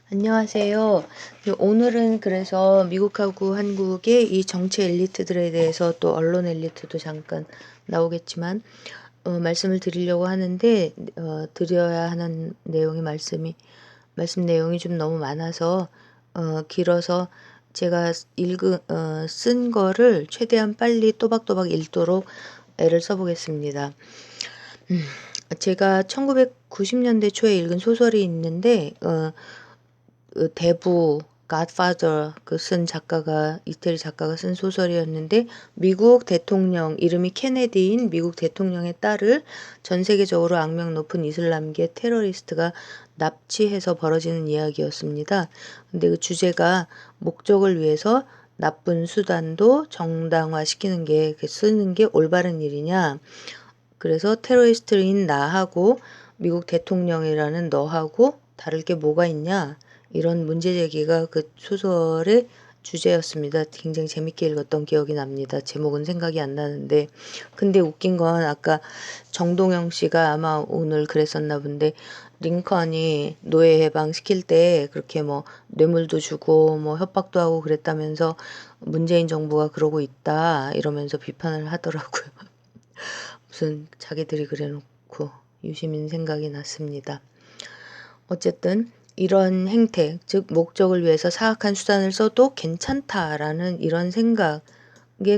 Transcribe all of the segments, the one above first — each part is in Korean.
안녕하세요. 오늘은 그래서 미국하고 한국의 이 정치 엘리트들에 대해서 또 언론 엘리트도 잠깐 나오겠지만 말씀을 드리려고 하는데 드려야 하는 말씀 내용이 좀 너무 많아서 길어서 제가 쓴 거를 최대한 빨리 또박또박 읽도록 애를 써보겠습니다. 제가 1990년대 초에 읽은 소설이 있는데 그 대부 Godfather 쓴 작가가 이태리 작가가 쓴 소설이었는데 미국 대통령 이름이 케네디인 미국 대통령의 딸을 전 세계적으로 악명 높은 이슬람계 테러리스트가 납치해서 벌어지는 이야기였습니다. 근데 그 주제가 목적을 위해서 나쁜 수단도 정당화시키는 게 쓰는 게 올바른 일이냐. 그래서 테러리스트인 나하고 미국 대통령이라는 너하고 다를 게 뭐가 있냐 이런 문제 제기가 그 소설의 주제였습니다. 굉장히 재밌게 읽었던 기억이 납니다. 제목은 생각이 안 나는데 근데 웃긴 건 아까 정동영 씨가 아마 오늘 그랬었나 본데 링컨이 노예 해방시킬 때 그렇게 뭐 뇌물도 주고 뭐 협박도 하고 그랬다면서 문재인 정부가 그러고 있다 이러면서 비판을 하더라고요. 무슨 자기들이 그래놓고 유시민 생각이 났습니다. 어쨌든 이런 행태, 즉 목적을 위해서 사악한 수단을 써도 괜찮다라는 이런 생각의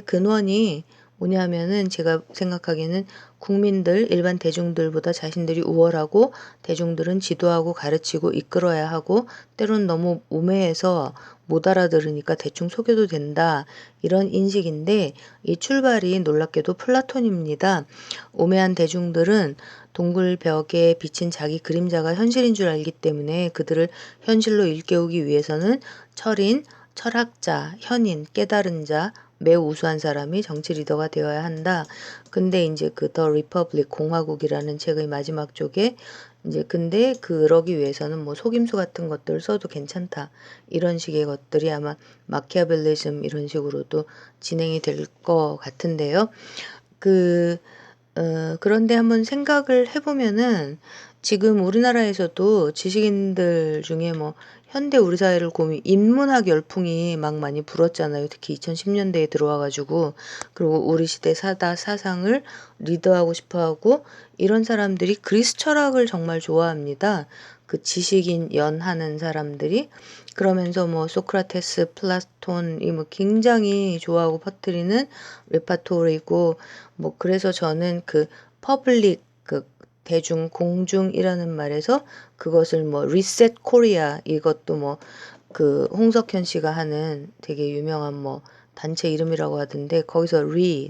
근원이 뭐냐면은 제가 생각하기에는 국민들, 일반 대중들보다 자신들이 우월하고 대중들은 지도하고 가르치고 이끌어야 하고 때론 너무 우매해서 못 알아들으니까 대충 속여도 된다. 이런 인식인데 이 출발이 놀랍게도 플라톤입니다. 우매한 대중들은 동굴 벽에 비친 자기 그림자가 현실인 줄 알기 때문에 그들을 현실로 일깨우기 위해서는 철인, 철학자, 현인, 깨달은 자, 매우 우수한 사람이 정치 리더가 되어야 한다. 근데 이제 그 더 리퍼블릭 공화국이라는 책의 마지막 쪽에 이제 근데 그러기 위해서는 뭐 속임수 같은 것들 써도 괜찮다. 이런 식의 것들이 아마 마키아벨리즘 이런 식으로도 진행이 될 것 같은데요. 그런데 한번 생각을 해보면은 지금 우리나라에서도 지식인들 중에 뭐 현대 우리 사회를 인문학 열풍이 막 많이 불었잖아요. 특히 2010년대에 들어와가지고 그리고 우리 시대 사상을 리더하고 싶어하고 이런 사람들이 그리스 철학을 정말 좋아합니다. 그 지식인 연하는 사람들이 그러면서 뭐 소크라테스, 플라톤이 뭐 굉장히 좋아하고 퍼뜨리는 레파토리고 뭐 그래서 저는 그 퍼블릭 대중 공중이라는 말에서 그것을 뭐 리셋 코리아 이것도 뭐 그 홍석현 씨가 하는 되게 유명한 뭐 단체 이름이라고 하던데 거기서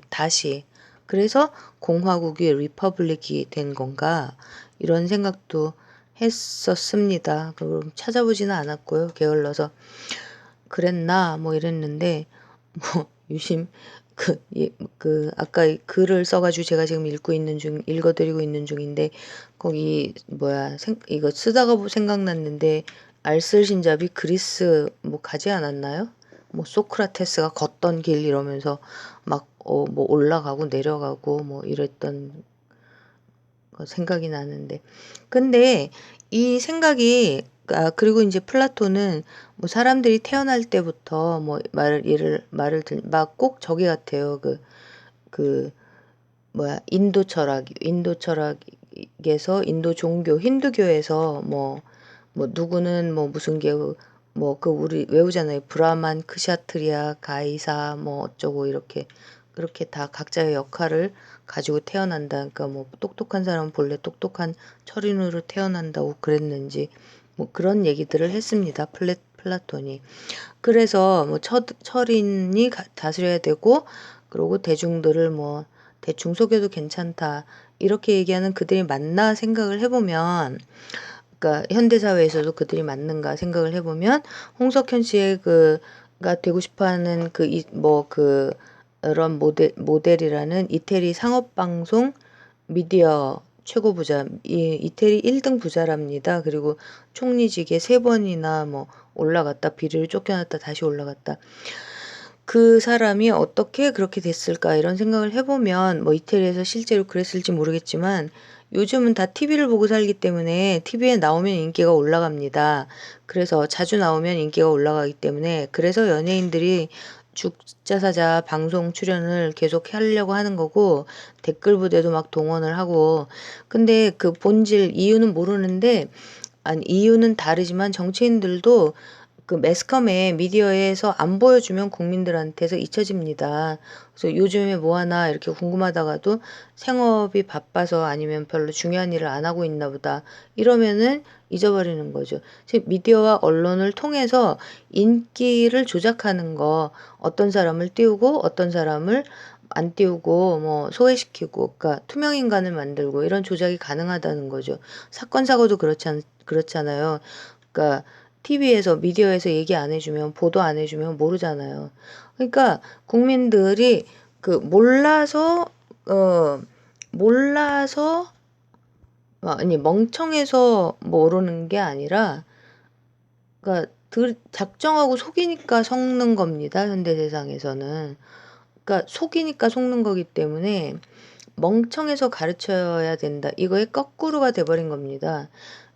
다시 그래서 공화국이 리퍼블릭이 된 건가 이런 생각도 했었습니다. 그럼 찾아보지는 않았고요. 게을러서 그랬나 뭐 이랬는데 뭐 유심 아까 글을 써가지고 제가 지금 읽어드리고 있는 중인데 거기 이거 쓰다가 생각났는데 알쓸신잡이 그리스 뭐 가지 않았나요? 뭐 소크라테스가 걷던 길 이러면서 막 뭐 올라가고 내려가고 뭐 이랬던 생각이 나는데 근데 이 생각이 그리고 이제 플라톤은 뭐 사람들이 태어날 때부터 뭐 막 꼭 저기 같아요. 인도 철학에서 인도 종교 힌두교에서 뭐 누구는 뭐 무슨 뭐 우리 외우잖아요. 브라만 크샤트리아 가이사 뭐 어쩌고 이렇게 그렇게 다 각자의 역할을 가지고 태어난다. 그러니까 뭐 똑똑한 사람은 본래 똑똑한 철인으로 태어난다고 그랬는지 뭐 그런 얘기들을 했습니다. 플라톤이. 그래서 뭐 철인이 다스려야 되고 그리고 대중들을 뭐 대충 속여도 괜찮다. 이렇게 얘기하는 그들이 맞나 생각을 해보면 그러니까 현대 사회에서도 그들이 맞는가 생각을 해보면 홍석현 씨의 가 되고 싶어하는 그런 모델이라는 이태리 상업방송 미디어 최고 부자 이태리 1등 부자랍니다. 그리고 총리직에 3번이나 뭐 올라갔다 비리를 쫓겨났다 다시 올라갔다. 그 사람이 어떻게 그렇게 됐을까 이런 생각을 해보면 뭐 이태리에서 실제로 그랬을지 모르겠지만 요즘은 다 TV를 보고 살기 때문에 TV에 나오면 인기가 올라갑니다. 그래서 자주 나오면 인기가 올라가기 때문에 그래서 연예인들이 죽자사자 방송 출연을 계속 하려고 하는 거고 댓글 부대도 막 동원을 하고 근데 그 본질 이유는 모르는데 아니 이유는 다르지만 정치인들도 그 매스컴에 미디어에서 안 보여주면 국민들한테서 잊혀집니다. 그래서 요즘에 뭐 하나 이렇게 궁금하다가도 생업이 바빠서 아니면 별로 중요한 일을 안 하고 있나 보다 이러면은 잊어버리는 거죠. 즉 미디어와 언론을 통해서 인기를 조작하는 거 어떤 사람을 띄우고 어떤 사람을 안 띄우고 뭐 소외시키고 그러니까 투명 인간을 만들고 이런 조작이 가능하다는 거죠. 사건 사고도 그렇잖아요. 그러니까 TV에서 미디어에서 얘기 안 해주면 보도 안 해주면 모르잖아요. 그러니까 국민들이 그 몰라서 아니 멍청해서 모르는 게 아니라 그러니까 작정하고 속이니까 속는 겁니다. 현대 세상에서는. 그러니까 속이니까 속는 거기 때문에 멍청해서 가르쳐야 된다. 이거의 거꾸로가 돼버린 겁니다.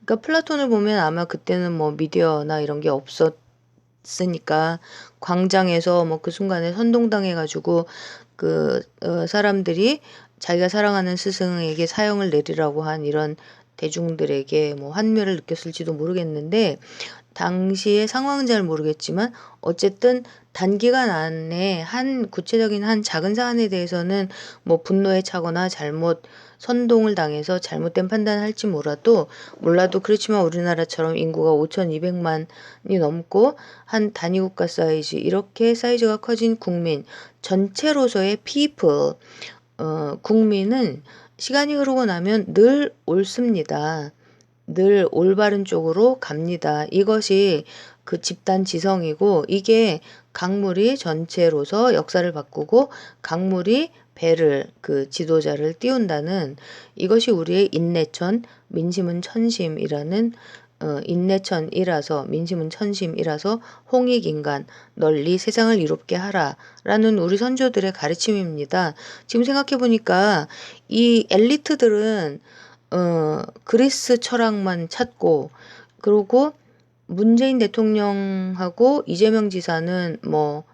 그러니까 플라톤을 보면 아마 그때는 뭐 미디어나 이런 게 없었으니까 광장에서 뭐 그 순간에 선동당해가지고 사람들이 자기가 사랑하는 스승에게 사형을 내리라고 한 이런 대중들에게 뭐 환멸을 느꼈을지도 모르겠는데 당시의 상황은 잘 모르겠지만 어쨌든 단기간 안에 한 구체적인 한 작은 사안에 대해서는 뭐 분노에 차거나 잘못 선동을 당해서 잘못된 판단을 할지 몰라도 그렇지만 우리나라처럼 인구가 5,200만이 넘고 한 단위국가 사이즈 이렇게 사이즈가 커진 국민 전체로서의 people 국민은 시간이 흐르고 나면 늘 옳습니다. 늘 올바른 쪽으로 갑니다. 이것이 그 집단 지성이고 이게 강물이 전체로서 역사를 바꾸고 강물이 배를 그 지도자를 띄운다는 이것이 우리의 인내천 민심은 천심이라는 인내천이라서 민심은 천심이라서 홍익인간 널리 세상을 이롭게 하라라는 우리 선조들의 가르침입니다. 지금 생각해 보니까 이 엘리트들은 그리스 철학만 찾고 그리고 문재인 대통령하고 이재명 지사는 뭐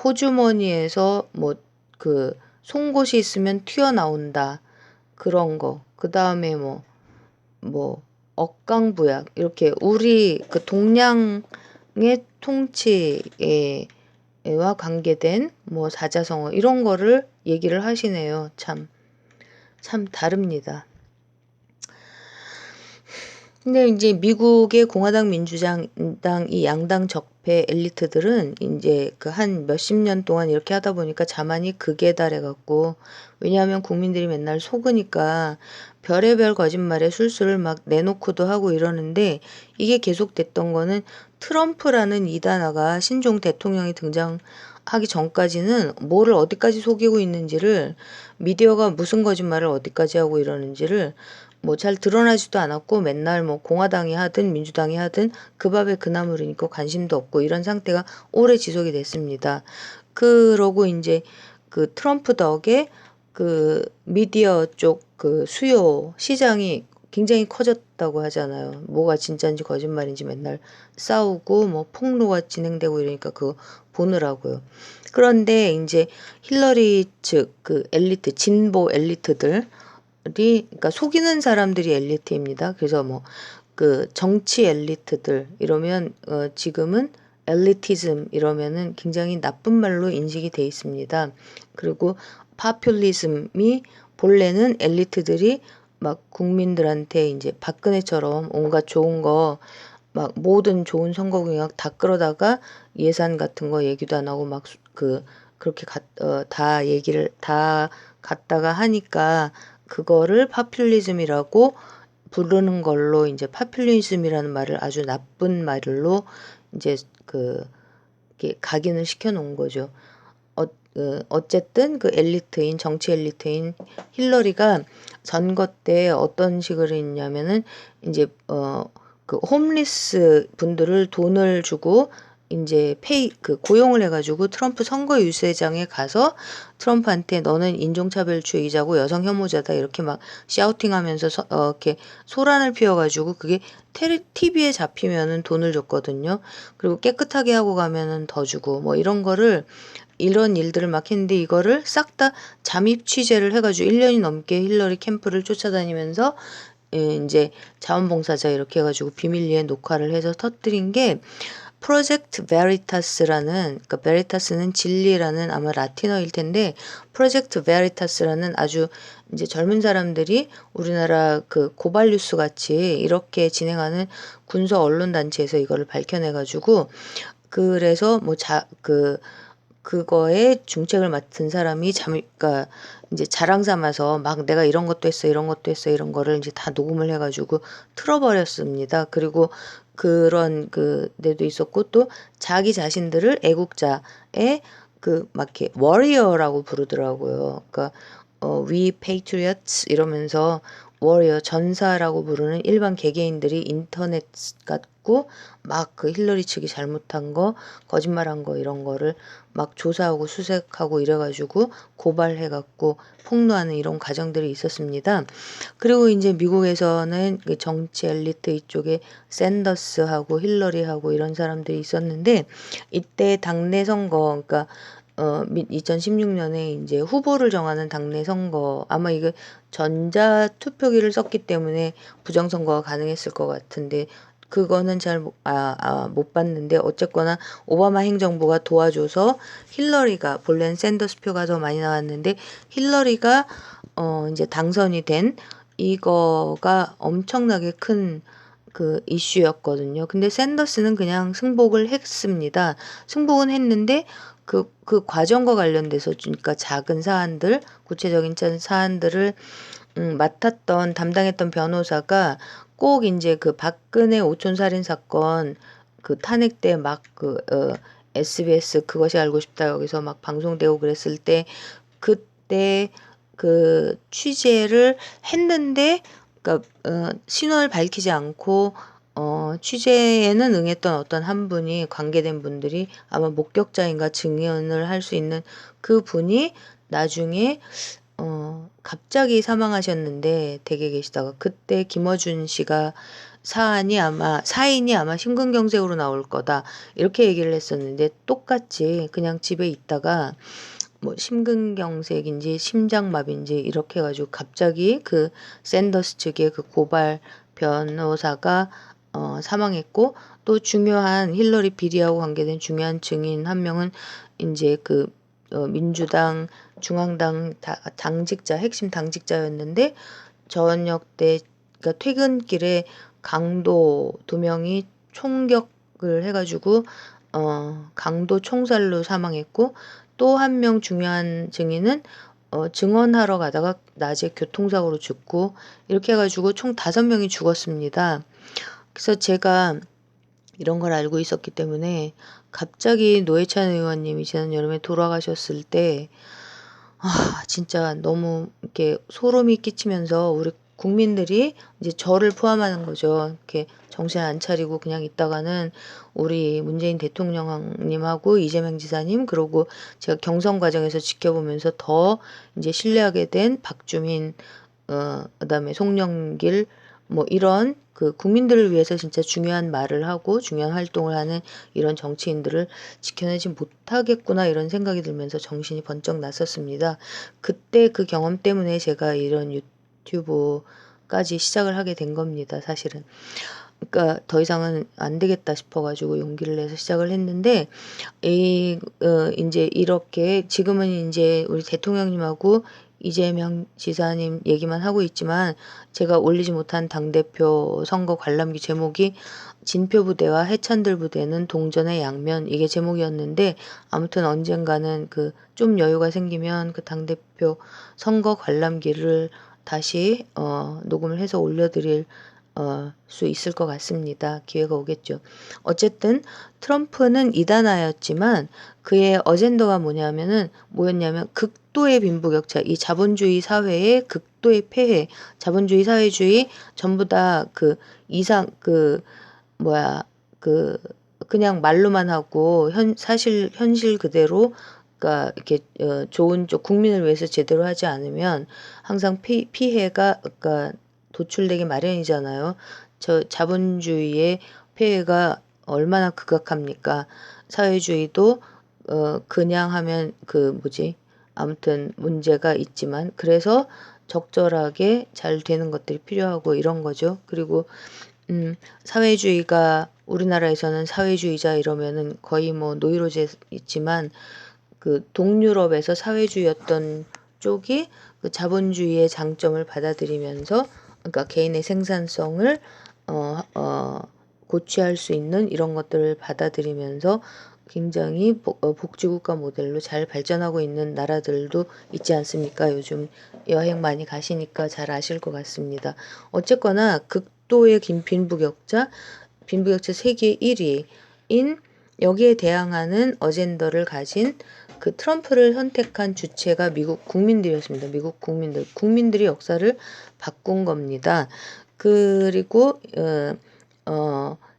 호주머니에서 뭐 그 송곳이 있으면 튀어나온다 그런 거. 그 다음에 뭐 억강부약 이렇게 우리 그 동양의 통치와 관계된 뭐 사자성어 이런 거를 얘기를 하시네요. 참 다릅니다. 근데 이제 미국의 공화당 민주당 이 양당 적폐 엘리트들은 이제 그 한 몇십 년 동안 이렇게 하다 보니까 자만이 극에 달해 갖고 왜냐하면 국민들이 맨날 속으니까 별의별 거짓말에 술수를 막 내놓고도 하고 이러는데 이게 계속됐던 거는 트럼프라는 이단아가 신종 대통령이 등장하기 전까지는 뭐를 어디까지 속이고 있는지를 미디어가 무슨 거짓말을 어디까지 하고 이러는지를 뭐 잘 드러나지도 않았고 맨날 뭐 공화당이 하든 민주당이 하든 그 밥에 그 나물이니까 관심도 없고 이런 상태가 오래 지속이 됐습니다. 그러고 이제 그 트럼프 덕에 그 미디어 쪽 그 수요 시장이 굉장히 커졌다고 하잖아요. 뭐가 진짜인지 거짓말인지 맨날 싸우고 뭐 폭로가 진행되고 이러니까 그거 보느라고요. 그런데 이제 힐러리 측 그 엘리트 진보 엘리트들 그러니까 속이는 사람들이 엘리트입니다. 그래서 뭐 그 정치 엘리트들 이러면 지금은 엘리티즘 이러면은 굉장히 나쁜 말로 인식이 돼 있습니다. 그리고 파퓰리즘이 본래는 엘리트들이 막 국민들한테 이제 박근혜처럼 온갖 좋은 거 막 모든 좋은 선거 공약 다 끌어다가 예산 같은 거 얘기도 안 하고 막 그렇게 다 얘기를 다 갖다가 하니까 그거를 파퓰리즘이라고 부르는 걸로 이제 파퓰리즘이라는 말을 아주 나쁜 말로 이제 이렇게 각인을 시켜 놓은 거죠. 어쨌든 그 엘리트인 정치 엘리트인 힐러리가 선거 때 어떤 식으로 했냐면은 이제 그 홈리스 분들을 돈을 주고 이제 고용을 해가지고 트럼프 선거 유세장에 가서 트럼프한테 너는 인종차별주의자고 여성 혐오자다 이렇게 막 샤우팅하면서 이렇게 소란을 피워가지고 그게 TV에 잡히면은 돈을 줬거든요. 그리고 깨끗하게 하고 가면은 더 주고 뭐 이런 일들을 막 했는데 이거를 싹 다 잠입 취재를 해가지고 1년이 넘게 힐러리 캠프를 쫓아다니면서 이제 자원봉사자 이렇게 해가지고 비밀리에 녹화를 해서 터뜨린 게 프로젝트 베리타스라는, 그러니까 베리타스는 진리라는 아마 라틴어일 텐데 프로젝트 베리타스라는 아주 이제 젊은 사람들이 우리나라 그 고발뉴스 같이 이렇게 진행하는 군소 언론 단체에서 이거를 밝혀내가지고 그래서 그거에 중책을 맡은 사람이 그러니까 이제 자랑 삼아서 막 내가 이런 것도 했어, 이런 것도 했어, 이런 거를 이제 다 녹음을 해가지고 틀어버렸습니다. 그리고 그런 데도 있었고 또 자기 자신들을 애국자의 막 이렇게 워리어라고 부르더라고요. 그러니까 we patriots 이러면서 워리어 전사라고 부르는 일반 개개인들이 인터넷 갖고 막 힐러리 측이 잘못한 거, 거짓말한 거 이런 거를 막 조사하고 수색하고 이래가지고 고발해갖고 폭로하는 이런 과정들이 있었습니다. 그리고 이제 미국에서는 그 정치 엘리트 이쪽에 샌더스하고 힐러리하고 이런 사람들이 있었는데 이때 당내 선거, 그러니까 2016년에 이제 후보를 정하는 당내 선거, 아마 이거 전자 투표기를 썼기 때문에 부정선거가 가능했을 것 같은데 그거는 잘 못 봤는데 어쨌거나 오바마 행정부가 도와줘서 힐러리가 본래는 샌더스 표가 더 많이 나왔는데 힐러리가 이제 당선이 된 이거가 엄청나게 큰 이슈였거든요. 근데 샌더스는 그냥 승복을 했습니다. 승복은 했는데 그 과정과 관련돼서 그러니까 작은 사안들, 구체적인 사안들을 담당했던 변호사가 꼭 이제 박근혜 오촌 살인 사건 탄핵 때 SBS 그것이 알고 싶다 여기서 막 방송되고 그랬을 때 그때 취재를 했는데 그러니까 신원을 밝히지 않고 취재에는 응했던 어떤 한 분이 관계된 분들이 아마 목격자인가 증언을 할 수 있는 그 분이 나중에 갑자기 사망하셨는데 댁에 계시다가 그때 김어준 씨가 사인이 아마 심근경색으로 나올 거다 이렇게 얘기를 했었는데 똑같이 그냥 집에 있다가 뭐 심근경색인지 심장마비인지 이렇게 해가지고 갑자기 샌더스 측의 고발 변호사가 사망했고 또 중요한 힐러리 비리하고 관계된 중요한 증인 한 명은 이제 민주당 중앙당 당직자 핵심 당직자였는데 저녁 때 그러니까 퇴근길에 강도 2명이 총격을 해가지고 강도 총살로 사망했고 또 한 명 중요한 증인은 증언하러 가다가 낮에 교통사고로 죽고 이렇게 해가지고 총 5명이 죽었습니다. 그래서 제가 이런 걸 알고 있었기 때문에 갑자기 노회찬 의원님이 지난 여름에 돌아가셨을 때 진짜 너무 이렇게 소름이 끼치면서 우리 국민들이 이제 저를 포함하는 거죠. 이렇게 정신 안 차리고 그냥 있다가는 우리 문재인 대통령님하고 이재명 지사님 그리고 제가 경선 과정에서 지켜보면서 더 이제 신뢰하게 된 박주민 그다음에 송영길 뭐 이런 국민들을 위해서 진짜 중요한 말을 하고 중요한 활동을 하는 이런 정치인들을 지켜내지 못하겠구나 이런 생각이 들면서 정신이 번쩍 났었습니다. 그때 그 경험 때문에 제가 이런 유튜브까지 시작을 하게 된 겁니다. 사실은. 그러니까 더 이상은 안 되겠다 싶어가지고 용기를 내서 시작을 했는데 이제 이렇게 지금은 이제 우리 대통령님하고 이재명 지사님 얘기만 하고 있지만 제가 올리지 못한 당대표 선거 관람기 제목이 진표 부대와 해찬들 부대는 동전의 양면 이게 제목이었는데 아무튼 언젠가는 좀 여유가 생기면 당대표 선거 관람기를 다시 녹음을 해서 올려드릴 수 있을 것 같습니다. 기회가 오겠죠. 어쨌든 트럼프는 이단아였지만 그의 어젠더가 뭐였냐면 극도의 빈부격차, 이 자본주의 사회의 극도의 폐해, 자본주의 사회주의 전부 다 그냥 말로만 하고 사실 현실 그대로 그러니까 이렇게 좋은 쪽 국민을 위해서 제대로 하지 않으면 항상 피해가 그러니까 도출되기 마련이잖아요. 저 자본주의의 폐해가 얼마나 극악합니까? 사회주의도 그냥 하면 그 뭐지? 아무튼 문제가 있지만 그래서 적절하게 잘 되는 것들이 필요하고 이런 거죠. 그리고 사회주의가 우리나라에서는 사회주의자 이러면은 거의 뭐 노이로제 있지만 그 동유럽에서 사회주의였던 쪽이 그 자본주의의 장점을 받아들이면서 그러니까 개인의 생산성을 어, 어, 고취할 수 있는 이런 것들을 받아들이면서 굉장히 복지국가 모델로 잘 발전하고 있는 나라들도 있지 않습니까? 요즘 여행 많이 가시니까 잘 아실 것 같습니다. 어쨌거나 극도의 빈부격차 세계 1위인 여기에 대항하는 어젠더를 가진 그 트럼프를 선택한 주체가 미국 국민들이었습니다. 미국 국민들이 역사를 바꾼 겁니다. 그리고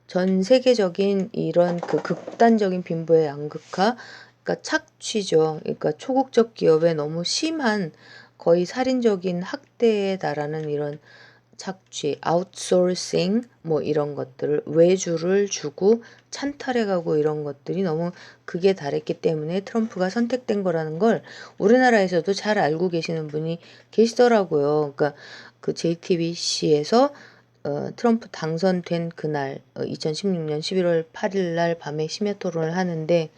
전 세계적인 이런 그 극단적인 빈부의 양극화, 그러니까 착취죠. 그러니까 초국적 기업의 너무 심한 거의 살인적인 학대에 달하는 이런 착취, 아웃소싱 뭐 이런 것들을 외주를 주고 찬탈해가고 이런 것들이 너무 극에 달했기 때문에 트럼프가 선택된 거라는 걸 우리나라에서도 잘 알고 계시는 분이 계시더라고요. 그러니까 그 JTBC에서 트럼프 당선된 그날 2016년 11월 8일 날 밤에 심야 토론을 하는데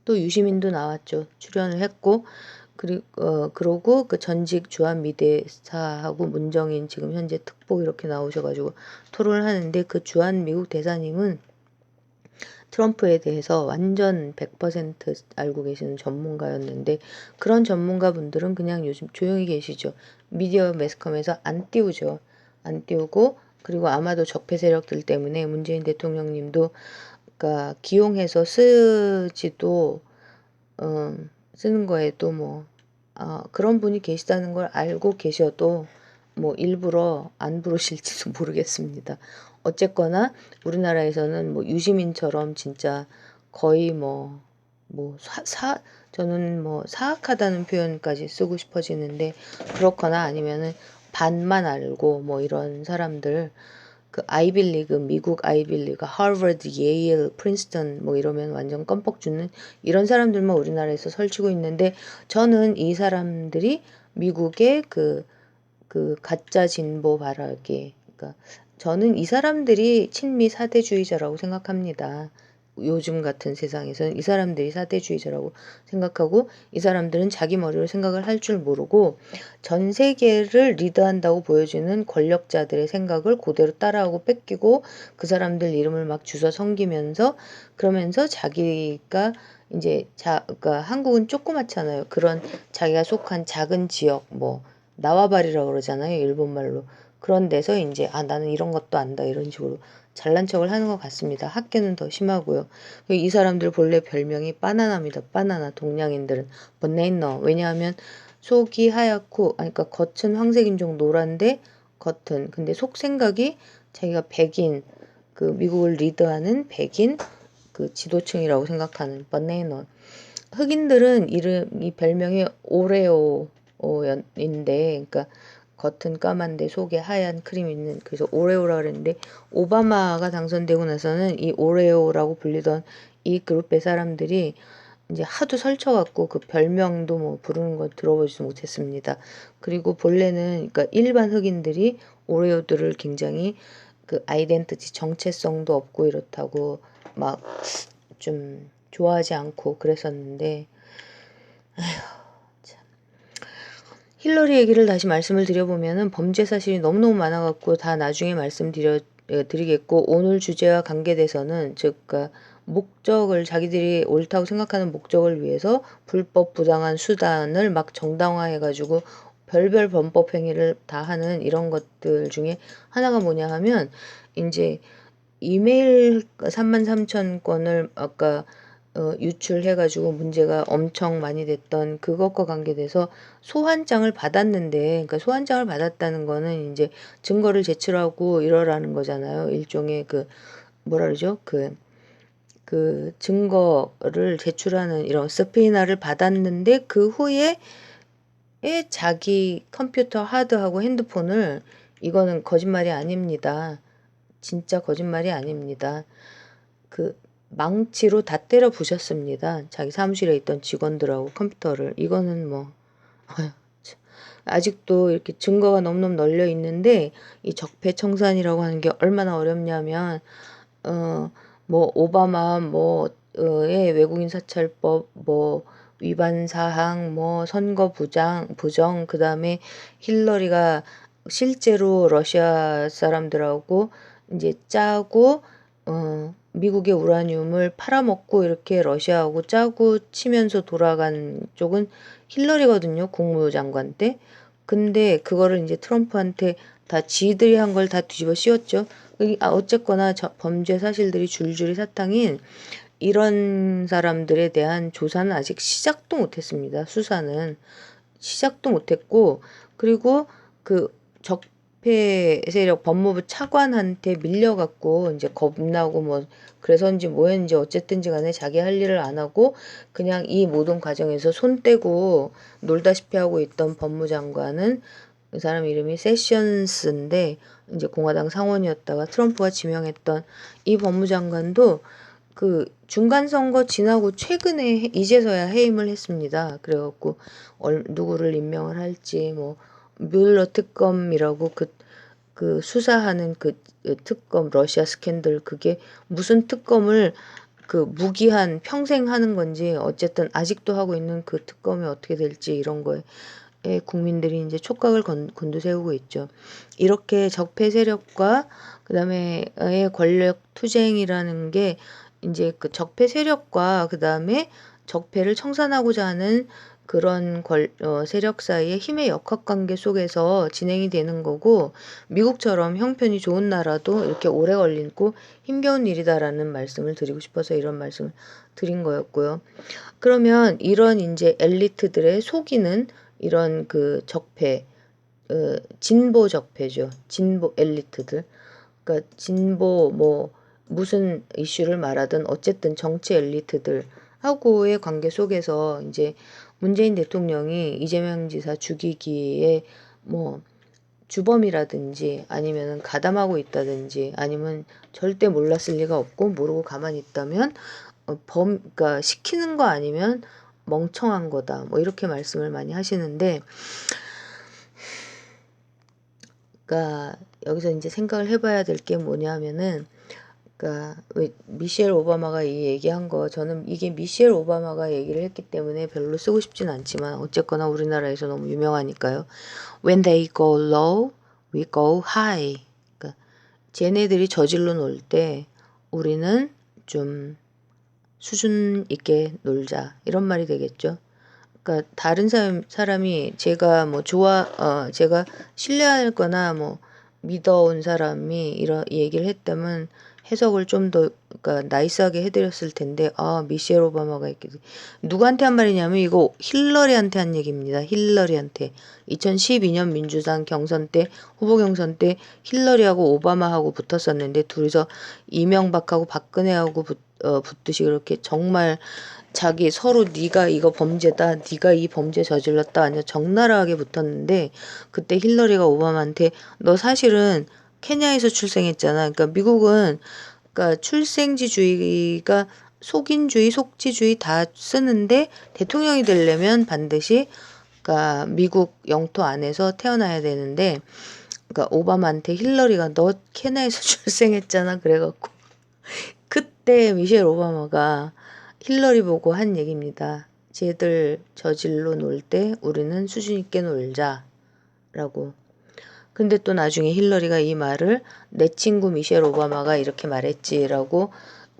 또 유시민도 나왔죠. 출연을 했고 그러고 그 전직 주한 미대사하고 문정인 지금 현재 특보 이렇게 나오셔가지고 토론을 하는데 그 주한 미국 대사님은 트럼프에 대해서 완전 100% 알고 계시는 전문가였는데 그런 전문가분들은 그냥 요즘 조용히 계시죠. 미디어 매스컴에서 안 띄우죠. 안 띄우고 그리고 아마도 적폐 세력들 때문에 문재인 대통령님도 그러니까 기용해서 쓰지도 쓰는 거에도 뭐 그런 분이 계시다는 걸 알고 계셔도 뭐 일부러 안 부르실지도 모르겠습니다. 어쨌거나 우리나라에서는 뭐 유시민처럼 진짜 거의 저는 뭐 사악하다는 표현까지 쓰고 싶어지는데 그렇거나 아니면은 반만 알고 뭐 이런 사람들 그 아이빌리그 미국 아이빌리그 하버드 예일 프린스턴 뭐 이러면 완전 껌뻑 주는 이런 사람들만 우리나라에서 설치고 있는데 저는 이 사람들이 미국의 그 가짜 진보 발악에 그러니까 저는 이 사람들이 친미 사대주의자라고 생각합니다. 요즘 같은 세상에서는 이 사람들이 사대주의자라고 생각하고 이 사람들은 자기 머리로 생각을 할 줄 모르고 전 세계를 리드한다고 보여주는 권력자들의 생각을 그대로 따라하고 뺏기고 그 사람들 이름을 막 주워 섬기면서 그러면서 자기가 이제 그러니까 한국은 조그맣잖아요. 그런 자기가 속한 작은 지역 뭐 나와바리라고 그러잖아요. 일본말로. 그런 데서 이제 나는 이런 것도 안다 이런 식으로 잘난 척을 하는 것 같습니다. 학계는 더 심하고요. 이 사람들 본래 별명이 바나나입니다. 바나나 동양인들은 번네인너 왜냐하면 속이 하얗고 그러니까 겉은 황색인종 노란데 겉은 근데 속 생각이 자기가 백인 그 미국을 리드하는 백인 그 지도층이라고 생각하는 번네인너 흑인들은 이 별명이 오레오인데 그러니까 겉은 까만데 속에 하얀 크림 있는 그래서 오레오라 그랬는데 오바마가 당선되고 나서는 이 오레오라고 불리던 이 그룹의 사람들이 이제 하도 설쳐갖고 그 별명도 뭐 부르는 거 들어보지도 못했습니다. 그리고 본래는 그러니까 일반 흑인들이 오레오들을 굉장히 그 아이덴티티 정체성도 없고 이렇다고 막 좀 좋아하지 않고 그랬었는데 힐러리 얘기를 다시 말씀을 드려보면은 범죄 사실이 너무너무 많아갖고 다 나중에 드리겠고 오늘 주제와 관계돼서는 즉 그러니까 목적을 자기들이 옳다고 생각하는 목적을 위해서 불법 부당한 수단을 막 정당화해가지고 별별 범법 행위를 다 하는 이런 것들 중에 하나가 뭐냐 하면 이제 이메일 33,000건을 아까 유출해가지고 문제가 엄청 많이 됐던 그것과 관계돼서 소환장을 받았는데, 그러니까 소환장을 받았다는 거는 이제 증거를 제출하고 이러라는 거잖아요. 일종의 뭐라 그러죠? 그 증거를 제출하는 이런 서피나를 받았는데 그 후에 자기 컴퓨터 하드하고 핸드폰을 이거는 거짓말이 아닙니다. 진짜 거짓말이 아닙니다. 그 망치로 다 때려 부셨습니다. 자기 사무실에 있던 직원들하고 컴퓨터를. 이거는 뭐 아직도 이렇게 증거가 너무너무 널려 있는데 이 적폐청산이라고 하는 게 얼마나 어렵냐면 어 뭐 오바마 뭐의 외국인 사찰법 뭐 위반 사항 뭐 선거 부정 그다음에 힐러리가 실제로 러시아 사람들하고 이제 짜고 미국의 우라늄을 팔아먹고 이렇게 러시아하고 짜고 치면서 돌아간 쪽은 힐러리거든요. 국무장관 때. 근데 그거를 이제 트럼프한테 다 지들이 한 걸 다 뒤집어 씌웠죠. 어쨌거나 범죄 사실들이 줄줄이 사탕인 이런 사람들에 대한 조사는 아직 시작도 못했습니다. 수사는 시작도 못했고 그리고 그 적폐 세력 법무부 차관한테 밀려갖고 이제 겁나고 뭐 그래서인지 뭐였는지 어쨌든지 간에 자기 할 일을 안 하고 그냥 이 모든 과정에서 손 떼고 놀다시피 하고 있던 법무장관은 그 사람 이름이 세션스인데 이제 공화당 상원이었다가 트럼프가 지명했던 이 법무장관도 그 중간 선거 지나고 최근에 이제서야 해임을 했습니다. 그래갖고 누구를 임명을 할지 뭐 뮬러 특검이라고 그 수사하는 그 특검 러시아 스캔들 그게 무슨 특검을 그 무기한 평생 하는 건지 어쨌든 아직도 하고 있는 그 특검이 어떻게 될지 이런 거에 국민들이 이제 촉각을 곤두세우고 있죠. 이렇게 적폐 세력과 그다음에 권력 투쟁이라는 게 이제 그 적폐 세력과 그다음에 적폐를 청산하고자 하는 그런 세력 사이의 힘의 역학관계 속에서 진행이 되는 거고 미국처럼 형편이 좋은 나라도 이렇게 오래 걸리고 힘겨운 일이다라는 말씀을 드리고 싶어서 이런 말씀을 드린 거였고요. 그러면 이런 이제 엘리트들의 속이는 이런 그 적폐, 진보 적폐죠. 진보 엘리트들. 그러니까 진보 뭐 무슨 이슈를 말하든 어쨌든 정치 엘리트들하고의 관계 속에서 이제 문재인 대통령이 이재명 지사 죽이기에 뭐 주범이라든지 아니면은 가담하고 있다든지 아니면 절대 몰랐을 리가 없고 모르고 가만히 있다면 그러니까 시키는 거 아니면 멍청한 거다. 뭐 이렇게 말씀을 많이 하시는데, 그러니까 여기서 이제 생각을 해봐야 될 게 뭐냐면은, 그러니까 왜 미셸 오바마가 이 얘기한 거 저는 이게 미셸 오바마가 얘기를 했기 때문에 별로 쓰고 싶진 않지만 어쨌거나 우리나라에서 너무 유명하니까요. When they go low, we go high. 그러니까 쟤네들이 저질러 놓을 때 우리는 좀 수준 있게 놀자 이런 말이 되겠죠. 그러니까 다른 사람이 제가 뭐 제가 신뢰하거나 뭐 믿어온 사람이 이런 얘기를 했다면 해석을 좀 더 그러니까 나이스하게 해드렸을 텐데 미셸 오바마가 이렇게 누구한테 한 말이냐면 이거 힐러리한테 한 얘기입니다. 힐러리한테 2012년 민주당 경선 때 후보 경선 때 힐러리하고 오바마하고 붙었었는데 둘이서 이명박하고 박근혜하고 붙듯이 그렇게 정말 자기 서로 네가 이거 범죄다, 네가 이 범죄 저질렀다, 아니야 적나라하게 붙었는데 그때 힐러리가 오바마한테 너 사실은 케냐에서 출생했잖아. 그러니까 미국은 그러니까 출생지주의가 속인주의, 속지주의 다 쓰는데 대통령이 되려면 반드시 그러니까 미국 영토 안에서 태어나야 되는데 그러니까 오바마한테 힐러리가 너 케냐에서 출생했잖아. 그래갖고 그때 미셸 오바마가 힐러리 보고 한 얘기입니다. 쟤들 저질로 놀 때 우리는 수준 있게 놀자 라고. 근데 또 나중에 힐러리가 이 말을 내 친구 미셸 오바마가 이렇게 말했지라고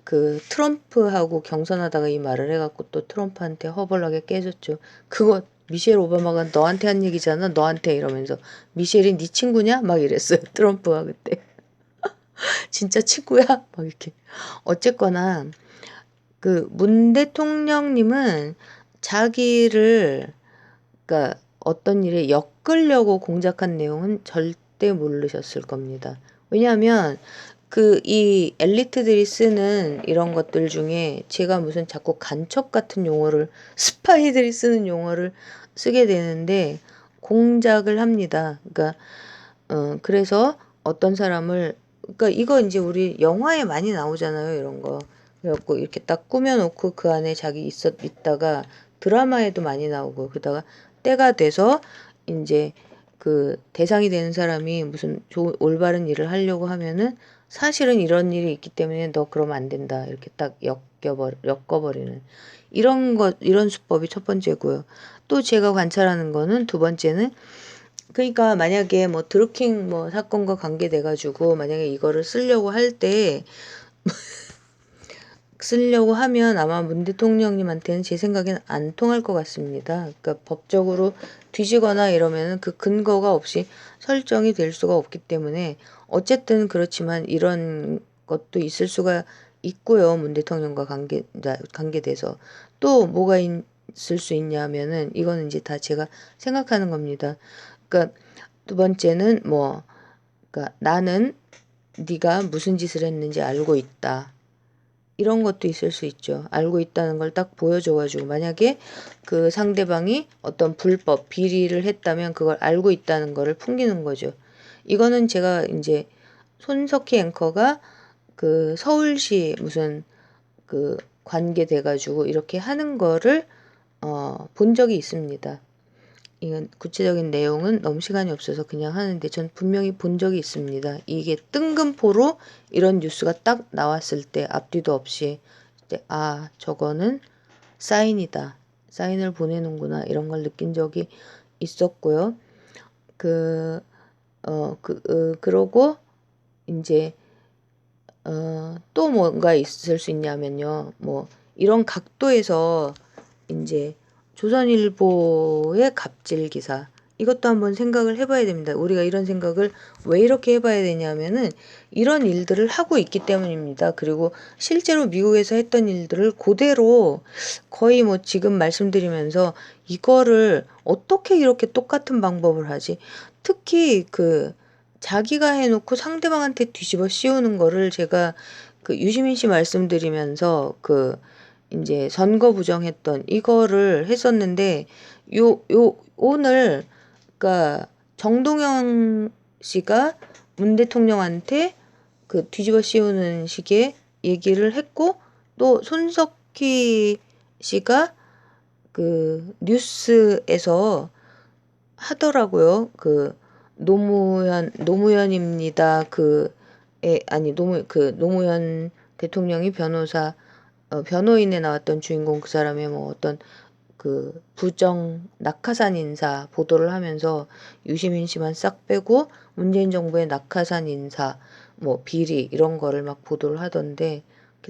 그 트럼프하고 경선하다가 이 말을 해갖고 또 트럼프한테 허벌나게 깨졌죠. 그거 미셸 오바마가 너한테 한 얘기잖아. 너한테 이러면서 미셸이 네 친구냐? 막 이랬어요. 트럼프가 그때. 진짜 친구야? 막 이렇게. 어쨌거나 그 문 대통령님은 자기를 그러니까 어떤 일에 엮으려고 공작한 내용은 절대 모르셨을 겁니다. 왜냐하면 이 엘리트들이 쓰는 이런 것들 중에 제가 무슨 자꾸 간첩 같은 용어를, 스파이들이 쓰는 용어를 쓰게 되는데, 공작을 합니다. 그러니까 그래서 어떤 사람을, 그러니까 이거 이제 우리 영화에 많이 나오잖아요, 이런 거. 그래갖고 이렇게 딱 꾸며놓고 그 안에 자기 있다가 드라마에도 많이 나오고, 그러다가 때가 돼서 이제 그 대상이 되는 사람이 무슨 올바른 일을 하려고 하면은 사실은 이런 일이 있기 때문에 너 그러면 안 된다, 이렇게 딱 엮어버리는 이런 수법이 첫 번째고요. 또 제가 관찰하는 거는 두 번째는, 그러니까 만약에 뭐 드루킹 뭐 사건과 관계돼 가지고 만약에 이거를 쓰려고 하면 아마 문 대통령님한테는 제 생각엔 안 통할 것 같습니다. 그러니까 법적으로 뒤지거나 이러면은 그 근거가 없이 설정이 될 수가 없기 때문에, 어쨌든 그렇지만 이런 것도 있을 수가 있고요. 문 대통령과 관계돼서 또 뭐가 있을 수 있냐면은, 이거는 이제 다 제가 생각하는 겁니다. 그러니까 두 번째는 뭐, 그러니까 나는 네가 무슨 짓을 했는지 알고 있다, 이런 것도 있을 수 있죠. 알고 있다는 걸 딱 보여줘가지고, 만약에 그 상대방이 어떤 불법 비리를 했다면 그걸 알고 있다는 거를 풍기는 거죠. 이거는 제가 이제 손석희 앵커가 그 서울시 무슨 그 관계돼가지고 이렇게 하는 거를 본 적이 있습니다. 이건 구체적인 내용은 너무 시간이 없어서 그냥 하는데, 전 분명히 본 적이 있습니다. 이게 뜬금포로 이런 뉴스가 딱 나왔을 때 앞뒤도 없이, 아, 저거는 사인이다, 사인을 보내는구나, 이런 걸 느낀 적이 있었고요. 그러고 이제 또 뭔가 있을 수 있냐면요. 뭐 이런 각도에서 이제 조선일보의 갑질 기사, 이것도 한번 생각을 해봐야 됩니다. 우리가 이런 생각을 왜 이렇게 해봐야 되냐면은 이런 일들을 하고 있기 때문입니다. 그리고 실제로 미국에서 했던 일들을 그대로 거의 뭐 지금 말씀드리면서 이거를 어떻게 이렇게 똑같은 방법을 하지? 특히 자기가 해놓고 상대방한테 뒤집어 씌우는 거를 제가 유시민 씨 말씀드리면서 이제 선거 부정했던 이거를 했었는데, 오늘 그러니까 정동영 씨가 문 대통령한테 뒤집어 씌우는 식의 얘기를 했고, 또 손석희 씨가 뉴스에서 하더라고요. 노무현입니다. 노무현 대통령이 변호인에 나왔던 주인공, 그 사람의 뭐 어떤 부정 낙하산 인사 보도를 하면서 유시민 씨만 싹 빼고 문재인 정부의 낙하산 인사, 뭐 비리, 이런 거를 막 보도를 하던데,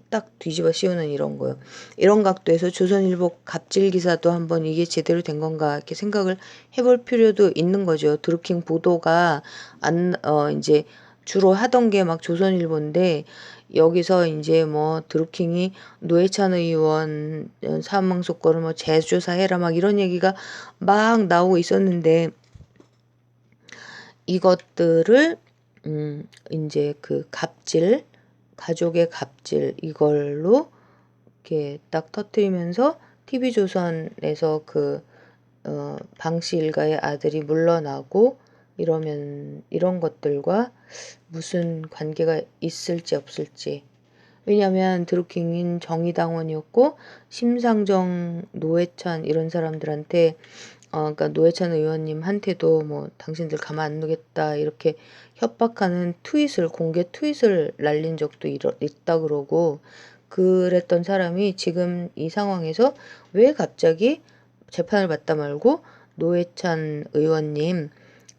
딱 뒤집어 씌우는 이런 거요. 이런 각도에서 조선일보 갑질 기사도 한번 이게 제대로 된 건가 이렇게 생각을 해볼 필요도 있는 거죠. 드루킹 보도가 이제 주로 하던 게 막 조선일보인데, 여기서 이제 뭐 드루킹이 노회찬 의원 사망소건을 뭐 재조사해라 막 이런 얘기가 막 나오고 있었는데, 이것들을 이제 가족의 갑질 이걸로 이렇게 딱 터트리면서 TV조선에서 방씨 일가의 아들이 물러나고 이러면 이런 것들과 무슨 관계가 있을지 없을지. 왜냐하면 드루킹인 정의당원이었고, 심상정, 노회찬 이런 사람들한테 그러니까 노회찬 의원님한테도 뭐 당신들 가만 안 두겠다 이렇게 협박하는 공개 트윗을 날린 적도 있다 그러고, 그랬던 사람이 지금 이 상황에서 왜 갑자기 재판을 받다 말고 노회찬 의원님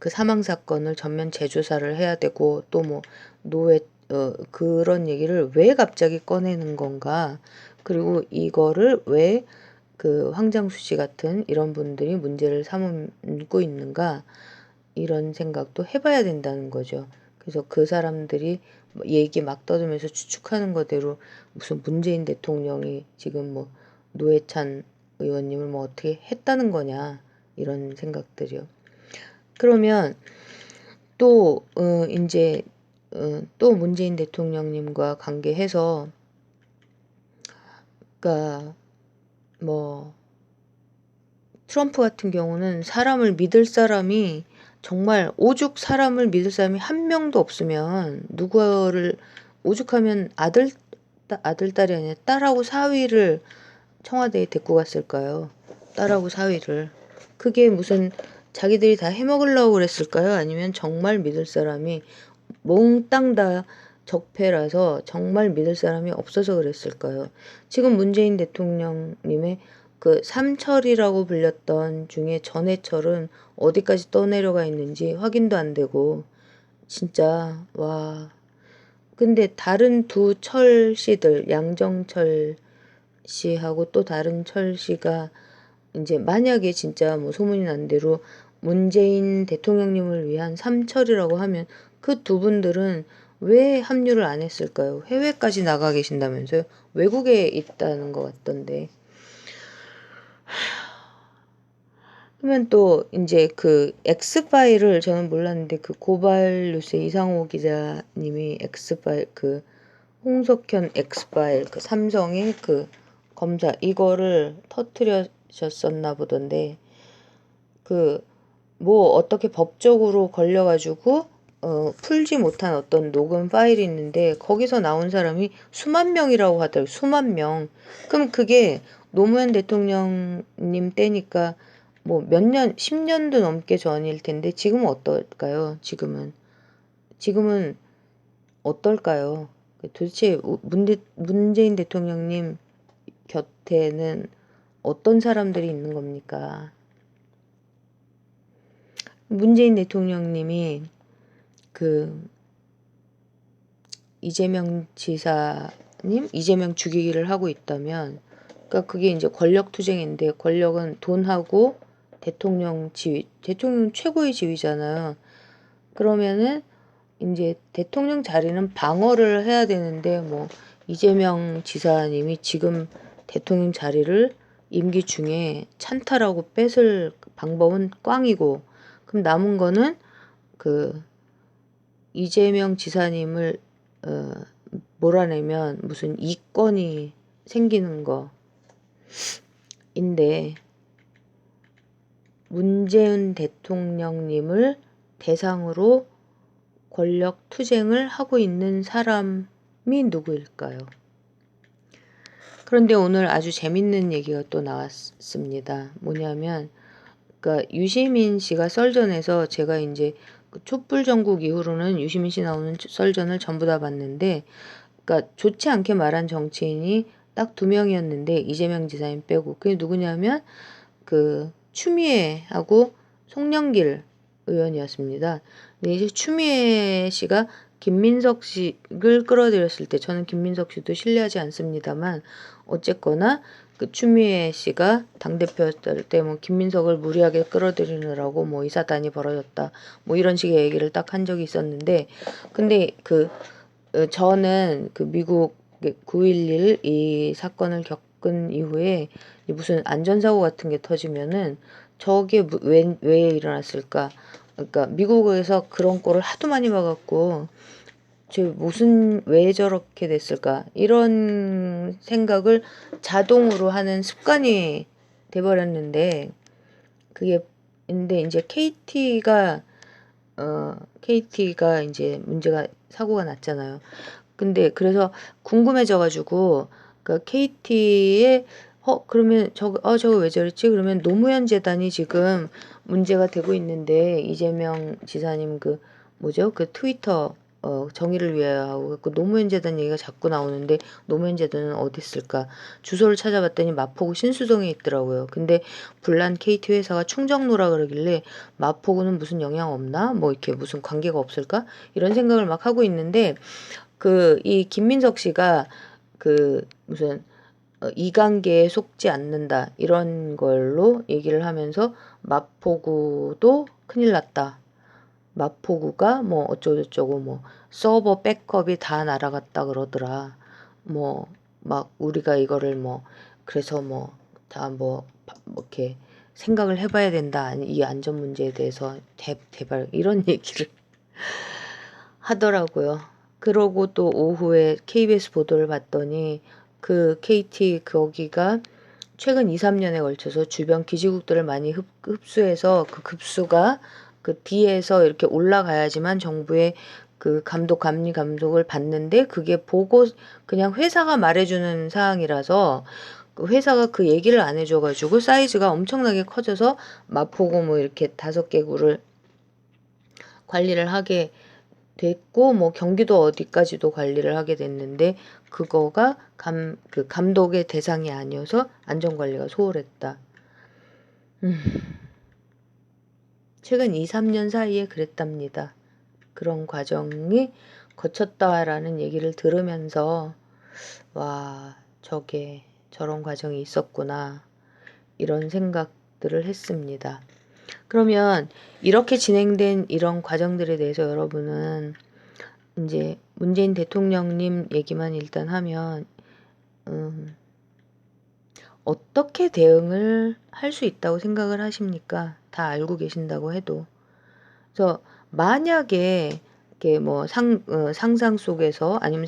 사망 사건을 전면 재조사를 해야 되고, 또 뭐 그런 얘기를 왜 갑자기 꺼내는 건가? 그리고 이거를 왜 황장수 씨 같은 이런 분들이 문제를 삼고 있는가? 이런 생각도 해봐야 된다는 거죠. 그래서 그 사람들이 얘기 막 떠들면서 추측하는 거대로 무슨 문재인 대통령이 지금 뭐 노회찬 의원님을 뭐 어떻게 했다는 거냐, 이런 생각들이요. 그러면 또 이제 또 문재인 대통령님과 관계해서 그러니까 뭐 트럼프 같은 경우는 사람을 믿을 사람이 정말 오죽 사람을 믿을 사람이 한 명도 없으면 누구를 오죽하면 아들 딸이 아니라 딸하고 사위를 청와대에 데리고 갔을까요? 딸하고 사위를. 그게 무슨 자기들이 다 해먹으려고 그랬을까요? 아니면 정말 믿을 사람이 몽땅 다 적폐라서 정말 믿을 사람이 없어서 그랬을까요? 지금 문재인 대통령님의 그 삼철이라고 불렸던 중에 전해철은 어디까지 떠내려가 있는지 확인도 안 되고 진짜 와. 근데 다른 두 철 씨들 양정철 씨하고 또 다른 철 씨가 이제 만약에 진짜 뭐 소문이 난 대로 문재인 대통령님을 위한 삼철이라고 하면 그 두 분들은 왜 합류를 안 했을까요? 해외까지 나가 계신다면서요? 외국에 있다는 것 같던데. 그러면 또 이제 그 엑스파일을 저는 몰랐는데 그 고발 뉴스 이상호 기자님이 엑스파일 그 홍석현 엑스파일 그 삼성의 그 검사 이거를 터트려셨었나 보던데 그 뭐 어떻게 법적으로 걸려가지고 풀지 못한 어떤 녹음 파일이 있는데 거기서 나온 사람이 수만 명이라고 하더라고요. 수만 명. 그럼 그게 노무현 대통령님 때니까 뭐 몇 년, 10년도 넘게 전일 텐데 지금은 어떨까요? 지금은 어떨까요? 도대체 문재인 대통령님 곁에는 어떤 사람들이 있는 겁니까? 문재인 대통령님이 그 이재명 지사님, 이재명 죽이기를 하고 있다면, 그러니까 그게 이제 권력 투쟁인데 권력은 돈하고 대통령 지위, 대통령 최고의 지위잖아요. 그러면은 이제 대통령 자리는 방어를 해야 되는데 뭐 이재명 지사님이 지금 대통령 자리를 임기 중에 찬탈하고 뺏을 방법은 꽝이고 그럼 남은 거는 그 이재명 지사님을 어, 몰아내면 무슨 이권이 생기는 거인데 문재인 대통령님을 대상으로 권력 투쟁을 하고 있는 사람이 누구일까요? 그런데 오늘 아주 재밌는 얘기가 또 나왔습니다. 뭐냐면 그러니까 유시민 씨가 썰전에서 제가 이제 그 촛불 전국 이후로는 유시민 씨 나오는 썰전을 전부 다 봤는데 그러니까 좋지 않게 말한 정치인이 딱 두 명이었는데 이재명 지사님 빼고 그게 누구냐면 그 추미애하고 송영길 의원이었습니다. 근데 이제 추미애 씨가 김민석 씨를 끌어들였을 때 저는 김민석 씨도 신뢰하지 않습니다만 어쨌거나 그 추미애 씨가 당대표였을 때 뭐 김민석을 무리하게 끌어들이느라고 뭐 이 사단이 벌어졌다 뭐 이런 식의 얘기를 딱 한 적이 있었는데 근데 그 저는 그 미국 9.11 이 사건을 겪은 이후에 무슨 안전사고 같은 게 터지면은 저게 왜 일어났을까? 그러니까 미국에서 그런 꼴을 하도 많이 봐갖고 왜 저렇게 됐을까? 이런 생각을 자동으로 하는 습관이 돼버렸는데 그게 근데 이제 KT가 이제 사고가 났잖아요. 근데 그래서 궁금해져가지고 그 KT에 그러면 저거 왜 저랬지? 그러면 노무현 재단이 지금 문제가 되고 있는데 이재명 지사님 그 뭐죠? 그 트위터 정의를 위하여 하고 그 노무현 재단 얘기가 자꾸 나오는데 노무현 재단은 어디 있을까? 주소를 찾아봤더니 마포구 신수동에 있더라고요. 근데 불난 KT 회사가 충정로라 그러길래 마포구는 무슨 영향 없나? 뭐 이렇게 무슨 관계가 없을까? 이런 생각을 막 하고 있는데 이 김민석 씨가 그 무슨 이관계에 속지 않는다 이런 걸로 얘기를 하면서 마포구도 큰일 났다. 마포구가 뭐 어쩌고저쩌고 뭐 서버 백업이 다 날아갔다 그러더라. 뭐 막 우리가 이거를 뭐 그래서 뭐 다 뭐 이렇게 생각을 해봐야 된다. 이 안전 문제에 대해서 대발 이런 얘기를 하더라고요. 그러고 또 오후에 KBS 보도를 봤더니 그 KT 거기가 최근 2~3년에 걸쳐서 주변 기지국들을 많이 흡수해서 그 급수가 그 D에서 이렇게 올라가야지만 정부의 그 감리 감독을 받는데 그게 보고 그냥 회사가 말해주는 사항이라서 그 회사가 그 얘기를 안 해줘가지고 사이즈가 엄청나게 커져서 마포구 뭐 이렇게 5개구를 관리를 하게 됐고 뭐 경기도 어디까지도 관리를 하게 됐는데 그거가 그 감독의 대상이 아니어서 안전관리가 소홀했다. 최근 2~3년 사이에 그랬답니다. 그런 과정이 거쳤다라는 얘기를 들으면서 와, 저게 저런 과정이 있었구나 이런 생각들을 했습니다. 그러면 이렇게 진행된 이런 과정들에 대해서 여러분은 이제 문재인 대통령님 얘기만 일단 하면 어떻게 대응을 할 수 있다고 생각을 하십니까? 다 알고 계신다고 해도. 그래서 만약에 이렇게 뭐 상상 속에서 아니면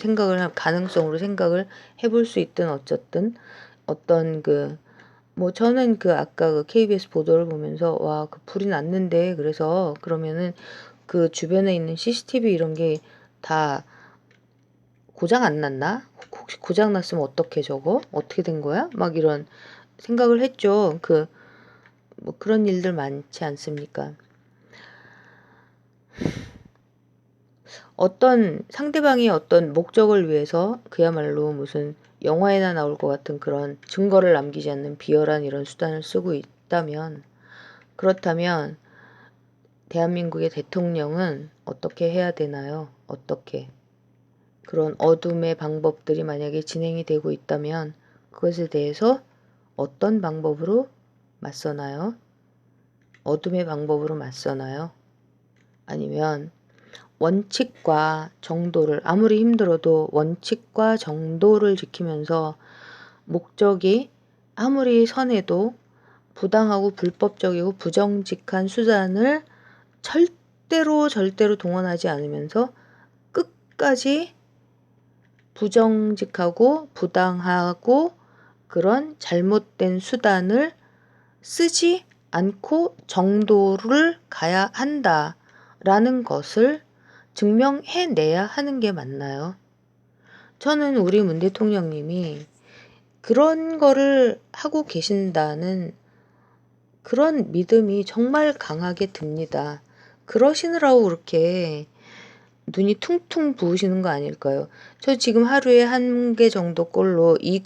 가능성으로 생각을 해볼 수 있든 어쨌든 어떤 뭐 저는 아까 그 KBS 보도를 보면서 와, 그 불이 났는데 그래서 그러면은 그 주변에 있는 CCTV 이런 게 다 고장 안 났나? 혹시 고장 났으면 어떻게 저거? 어떻게 된 거야? 막 이런 생각을 했죠. 뭐 그런 일들 많지 않습니까? 어떤 상대방이 어떤 목적을 위해서 그야말로 무슨 영화에나 나올 것 같은 그런 증거를 남기지 않는 비열한 이런 수단을 쓰고 있다면 그렇다면 대한민국의 대통령은 어떻게 해야 되나요? 어떻게? 그런 어둠의 방법들이 만약에 진행이 되고 있다면 그것에 대해서 어떤 방법으로 맞서나요? 어둠의 방법으로 맞서나요? 아니면 원칙과 정도를 아무리 힘들어도 원칙과 정도를 지키면서 목적이 아무리 선해도 부당하고 불법적이고 부정직한 수단을 절대로 동원하지 않으면서 끝까지 부정직하고 부당하고 그런 잘못된 수단을 쓰지 않고 정도를 가야 한다라는 것을 증명해내야 하는 게 맞나요? 저는 우리 문 대통령님이 그런 거를 하고 계신다는 그런 믿음이 정말 강하게 듭니다. 그러시느라고 그렇게 눈이 퉁퉁 부으시는 거 아닐까요? 저 지금 하루에 1개 정도 꼴로 이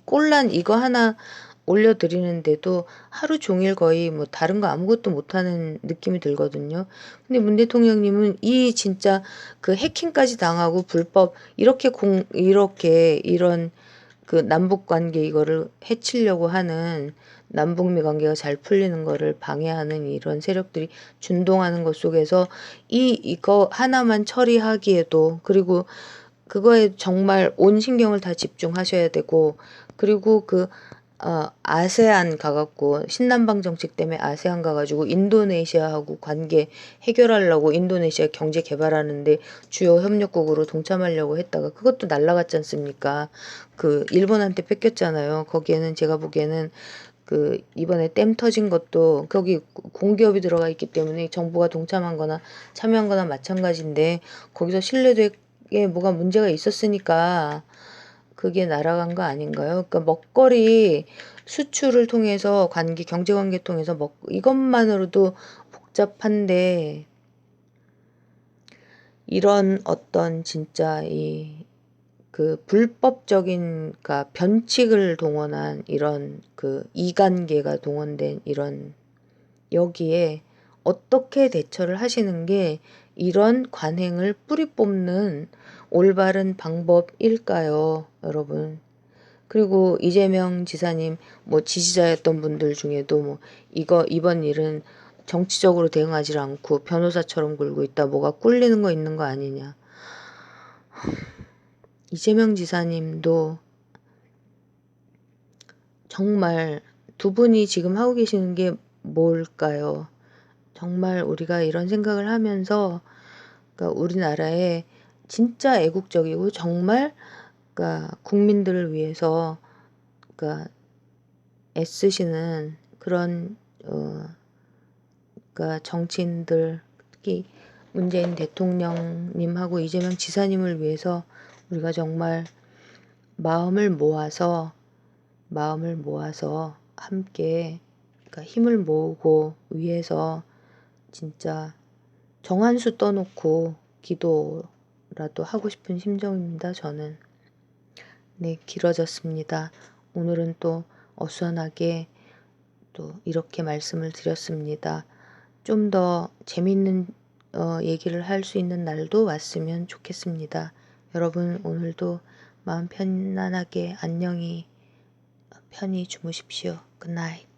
꼴란 이거 하나 올려드리는데도 하루 종일 거의 뭐 다른 거 아무것도 못하는 느낌이 들거든요. 근데 문 대통령님은 이 진짜 그 해킹까지 당하고 불법 이렇게 이런 남북 관계 이거를 해치려고 하는 남북미 관계가 잘 풀리는 거를 방해하는 이런 세력들이 준동하는 것 속에서 이거 하나만 처리하기에도 그리고 그거에 정말 온 신경을 다 집중하셔야 되고 그리고 아세안 가갖고 신남방 정책 때문에 아세안 가가지고 인도네시아하고 관계 해결하려고 인도네시아 경제 개발하는데 주요 협력국으로 동참하려고 했다가 그것도 날라갔지 않습니까? 일본한테 뺏겼잖아요. 거기에는 제가 보기에는 이번에 댐 터진 것도 거기 공기업이 들어가 있기 때문에 정부가 동참한 거나 참여한 거나 마찬가지인데 거기서 신뢰도에 뭐가 문제가 있었으니까 그게 날아간 거 아닌가요? 그러니까 먹거리 수출을 통해서 경제 관계 통해서 이것만으로도 복잡한데 이런 어떤 진짜 불법적인 변칙을 동원한 이런 이관계가 동원된 이런 여기에 어떻게 대처를 하시는 게 이런 관행을 뿌리 뽑는 올바른 방법일까요, 여러분? 그리고 이재명 지사님 뭐 지지자였던 분들 중에도 뭐 이번 일은 정치적으로 대응하지 않고 변호사처럼 굴고 있다. 뭐가 꿀리는 거 있는 거 아니냐. 이재명 지사님도 정말 두 분이 지금 하고 계시는 게 뭘까요? 정말 우리가 이런 생각을 하면서 그러니까 우리나라에 진짜 애국적이고 정말 그러니까 국민들을 위해서 그러니까 애쓰시는 그런 그러니까 정치인들, 특히 문재인 대통령님하고 이재명 지사님을 위해서 우리가 정말 마음을 모아서 함께 그러니까 힘을 모으고 위해서 진짜 정한수 떠놓고 기도라도 하고 싶은 심정입니다. 저는. 네, 길어졌습니다. 오늘은 또 어수선하게 또 이렇게 말씀을 드렸습니다. 좀 더 재밌는 얘기를 할 수 있는 날도 왔으면 좋겠습니다. 여러분 오늘도 마음 편안하게 안녕히 편히 주무십시오. 굿나잇.